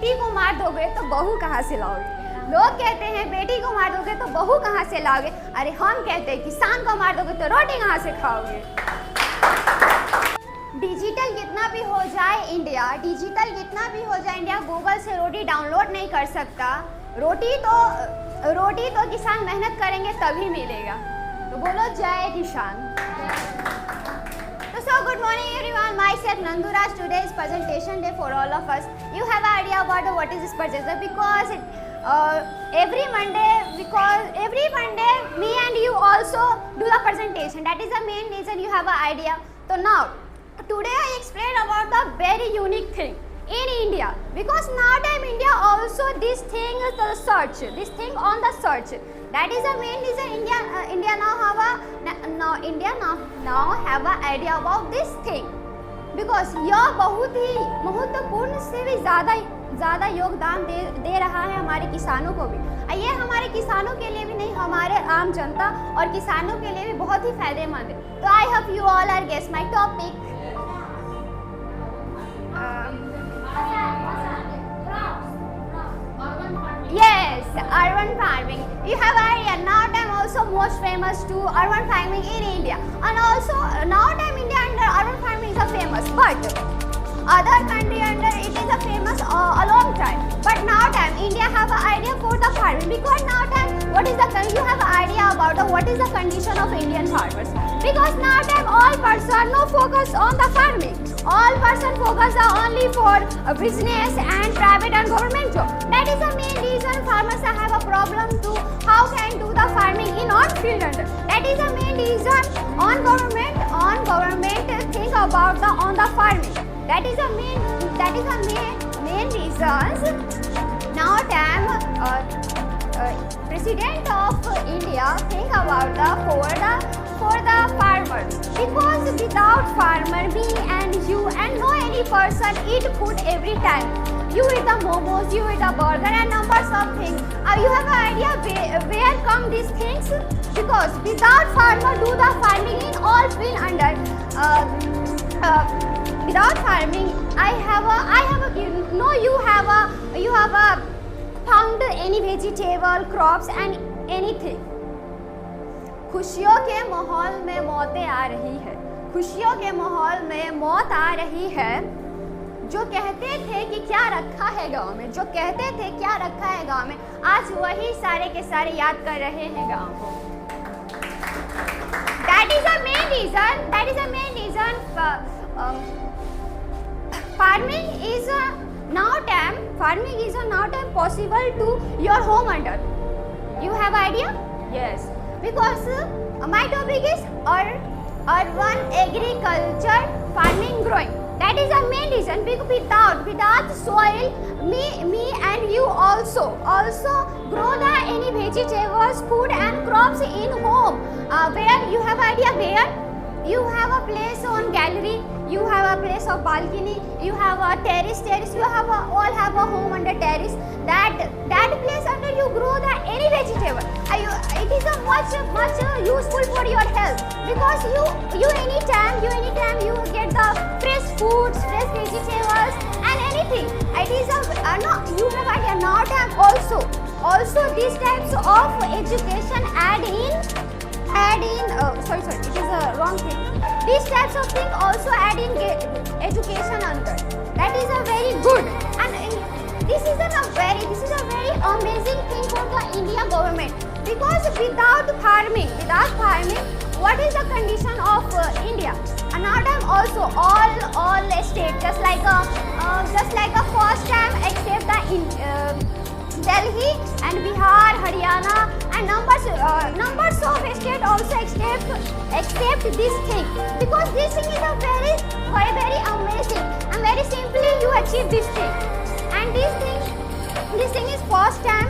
बेटी को मार दोगे तो बहू कहाँ से लाओगे। लोग कहते हैं बेटी को मार दोगे तो बहू कहाँ से लाओगे, अरे हम कहते हैं किसान को मार दोगे तो रोटी कहाँ से खाओगे। डिजिटल कितना भी हो जाए इंडिया, डिजिटल कितना भी हो जाए इंडिया, गूगल से रोटी डाउनलोड नहीं कर सकता। रोटी तो किसान मेहनत करेंगे तभी मिलेगा। तो बोलो जय किसान। So good morning everyone, myself Nanduraj. Today is presentation day for all of us. You have an idea about what is this presentation because every Monday me and you also do the presentation. That is the main reason you have an idea. So now today I explain about the very unique thing in India, because nowadays India also this thing is the search, this thing on the search. That is the main reason India now have an idea about this thing, because यह बहुत ही महत्वपूर्ण से भी ज़्यादा योगदान दे रहा है हमारे किसानों को भी। ये हमारे किसानों के लिए भी नहीं, हमारे आम जनता और किसानों के लिए भी बहुत ही फायदेमंद है। तो I hope you all are guess my topic. Yes, urban farming. You have idea. Now time also most famous to urban farming in India, and also now time India under urban farming is a famous, but other country under it is a famous a long time. But now time India have an idea for the farming, because now time what is the you have an idea about what is the condition of Indian farmers, because now time all person no focus on the farming. All person focus are only for business and private and government job. That is the main reason farmers have a problem to how can do the farming in on field under. That is the main reason on government think about the on the farming. That is the main reasons. Now time President of India think about for the farmer, because without farmer me and you and no any person eat food every time. You eat the momos, you eat the burger and numbers of things. You have an idea where come these things, because without farmer do the farming in all field under without farming you have a found any vegetable crops and anything. खुशियों के माहौल में मौतें आ रही है, खुशियों के माहौल में मौत आ रही है। जो कहते थे कि क्या रखा है गांव में, जो कहते थे क्या रखा है गांव में, आज वही सारे के सारे याद कर रहे हैं गांव को। That is the main reason farming is now time possible to your home under. You have idea? Yes. Because my topic is urban agriculture farming growing. That is the main reason, because without soil me and you also grow the any vegetables, food and crops in home. Where you have idea, where you have a place on gallery, you have a place of balcony, you have a terrace, you have all have a home under terrace. That place under you grow the any vegetable. It is a much useful for your health, because you anytime you get the fresh foods, fresh vegetables and anything. It is you have idea now time also these types of education add in sorry it is a wrong thing. These types of things also add in education under. That is a very good, and this is a very amazing thing for the India government, because without farming what is the condition of India. And now time also all states just like a first time except the Delhi and Bihar, Haryana and numbers of states also accept this thing, because this thing is a very amazing and very simply you achieve this thing. And this thing is first time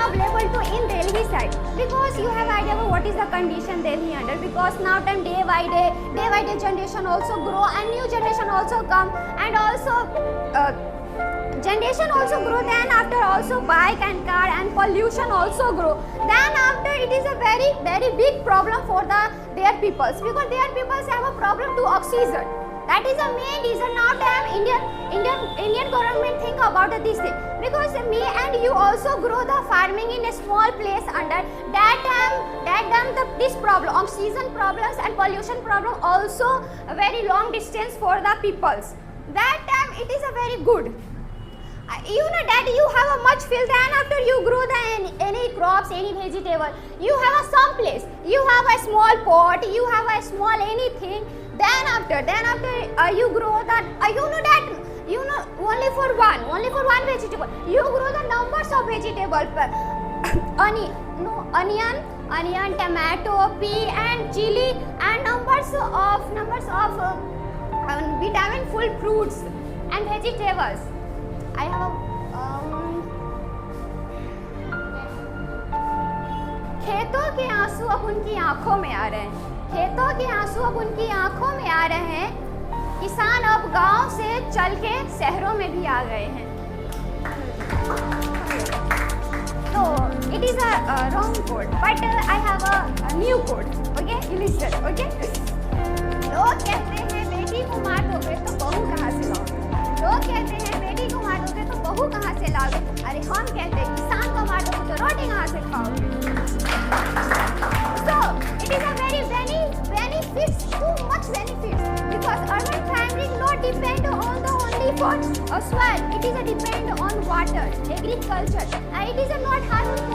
available to in Delhi side, because you have idea about what is the condition Delhi under, because now time day by day generation also grow and new generation also come, and also generation also grow, then after also bike and car and pollution also grow, then after it is a very big problem for their peoples, because their peoples have a problem to oxygen. That is the main reason now Indian government think about this thing, because me and you also grow the farming in a small place under that time this problem, oxygen problems and pollution problem also a very long distance for the peoples. That time it is a very good. You know that you have a much field, and after you grow the any crops, any vegetable, you have a some place, you have a small pot, you have a small anything. Then after you grow that only for one vegetable, you grow the numbers of vegetable, onion, tomato, pea and chili, and numbers of vitamin full fruits and vegetables. I have खेतों के आंसू अब उनकी आंखों में आ रहे हैं, खेतों के आंसू अब उनकी आंखों में आ रहे हैं, किसान अब गांव से चल के शहरों में भी आ गए हैं. So it is a wrong code, but I have a new code. Okay, listen. Okay. लोग कहते हैं बेटी को मार दोगे तो बहू कहाँ से लाओगे. लोग कहते हैं बेटी को मार दोगे तो बहू कहाँ से लाओगे. अरे हम कहते हैं किसान को मार दोगे तो रोटी कहाँ से खाओगे. So it is a very benefits, too much benefits, because urban farming not depend on the only for soil. It is a depend on water, agriculture, and it is a not harmful